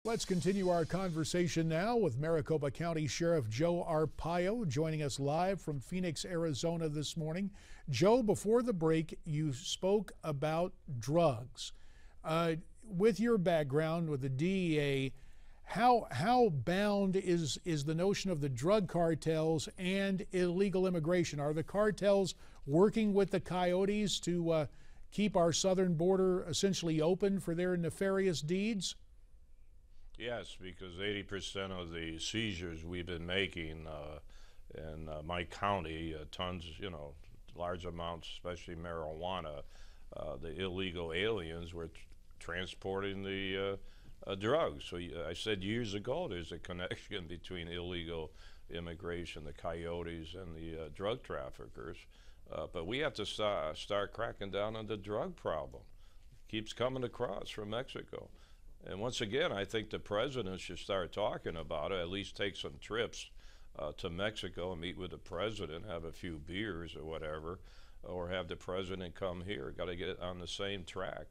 Let's continue our conversation now with Maricopa County Sheriff Joe Arpaio, joining us live from Phoenix, Arizona this morning. Joe, before the break, you spoke about drugs. With your background with the DEA, how bound is the notion of the drug cartels and illegal immigration? Are the cartels working with the coyotes to keep our southern border essentially open for their nefarious deeds? Yes, because 80% of the seizures we've been making in my county, tons, large amounts, especially marijuana, the illegal aliens were transporting the drugs. So I said years ago there's a connection between illegal immigration, the coyotes, and the drug traffickers. But we have to start cracking down on the drug problem. It keeps coming across from Mexico. And once again, I think the president should start talking about it, at least take some trips to Mexico and meet with the president, have a few beers or whatever, or have the president come here. Got to get on the same track.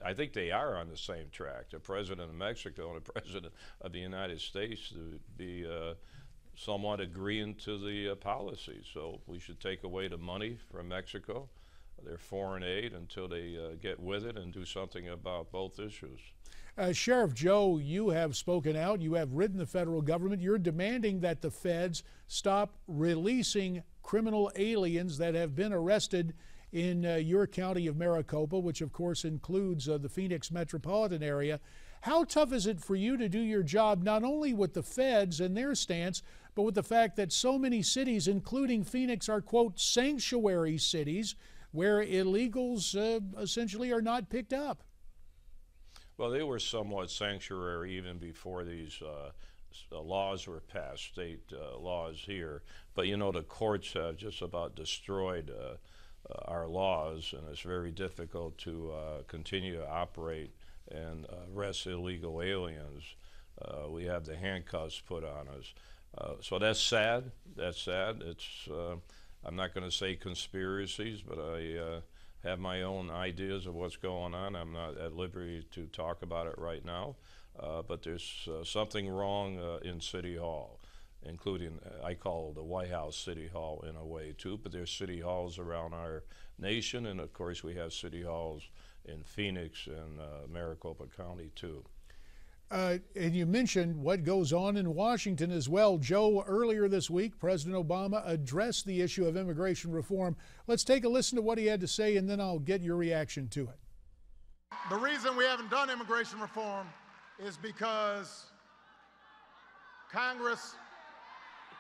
I think they are on the same track, the president of Mexico and the president of the United States, to be somewhat agreeing to the policy. So we should take away the money from Mexico, their foreign aid, until they get with it and do something about both issues. Sheriff Joe, you have spoken out. You have written the federal government. You're demanding that the feds stop releasing criminal aliens that have been arrested in your county of Maricopa, which of course includes the Phoenix metropolitan area. How tough is it for you to do your job, not only with the feds and their stance, but with the fact that so many cities, including Phoenix, are, quote, sanctuary cities where illegals essentially are not picked up? Well, they were somewhat sanctuary even before these laws were passed, state laws here. But the courts have just about destroyed our laws, and it's very difficult to continue to operate and arrest illegal aliens. We have the handcuffs put on us. So that's sad. That's sad. It's I'm not going to say conspiracies, but I have my own ideas of what's going on. I'm not at liberty to talk about it right now, but there's something wrong in City Hall, including, I call the White House City Hall in a way too, but there's city halls around our nation, and of course we have city halls in Phoenix and Maricopa County too. And you mentioned what goes on in Washington as well. Joe, earlier this week, President Obama addressed the issue of immigration reform. Let's take a listen to what he had to say, and then I'll get your reaction to it. The reason we haven't done immigration reform is because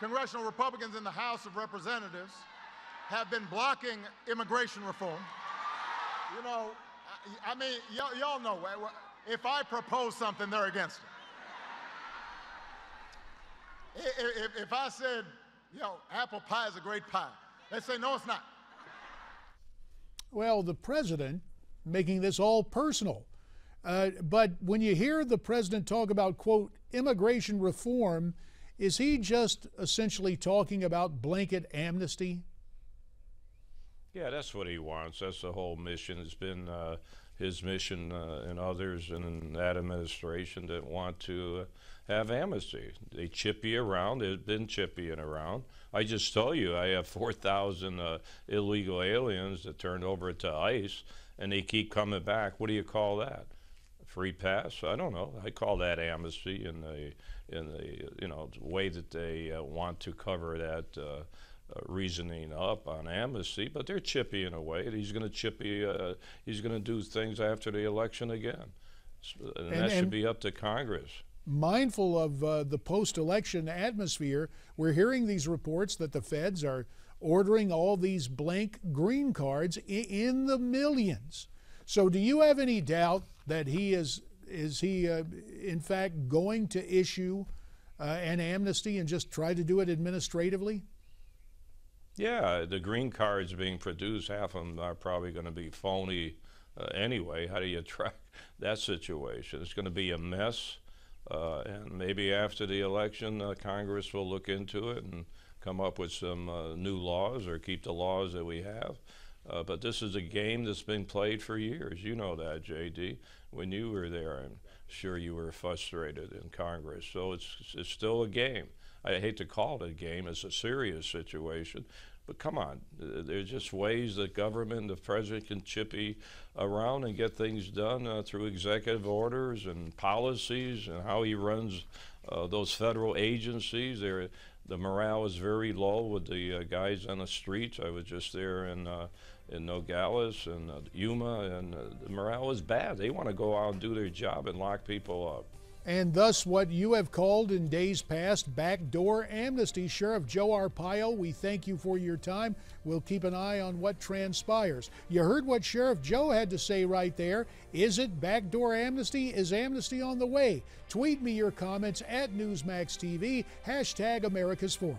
congressional Republicans in the House of Representatives have been blocking immigration reform. I mean, y'all know, if I propose something, they're against it. If I said, apple pie is a great pie, they say, no, it's not. Well, the president making this all personal. But when you hear the president talk about, quote, immigration reform, is he just essentially talking about blanket amnesty? Yeah, that's what he wants. That's the whole mission. It's been his mission and others in that administration that want to have amnesty. They chip you around. They've been chippying around. I just told you I have 4,000 illegal aliens that turned over to ICE, and they keep coming back. What do you call that? Free pass? I don't know. I call that amnesty in the way that they want to cover that reasoning up on amnesty, but they're chippying away. He's going to chippy. He's going to do things after the election again, and that should be up to Congress. Mindful of the post-election atmosphere, we're hearing these reports that the feds are ordering all these blank green cards in the millions. So, do you have any doubt that he is in fact going to issue an amnesty and just try to do it administratively? Yeah, the green cards being produced, half of them are probably going to be phony anyway. How do you track that situation? It's going to be a mess, and maybe after the election, Congress will look into it and come up with some new laws or keep the laws that we have. But this is a game that's been played for years. You know that, J.D., when you were there. And sure you were frustrated in Congress. So it's still a game. I hate to call it a game. It's a serious situation. But come on, there's just ways that government, the president can chippy around and get things done through executive orders and policies, and how he runs those federal agencies. The morale is very low with the guys on the streets. I was just there in Nogales and Yuma, and the morale is bad. They want to go out and do their job and lock people up. And thus what you have called in days past backdoor amnesty. Sheriff Joe Arpaio, we thank you for your time. We'll keep an eye on what transpires. You heard what Sheriff Joe had to say right there. Is it backdoor amnesty? Is amnesty on the way? Tweet me your comments at Newsmax TV, #America's Forum.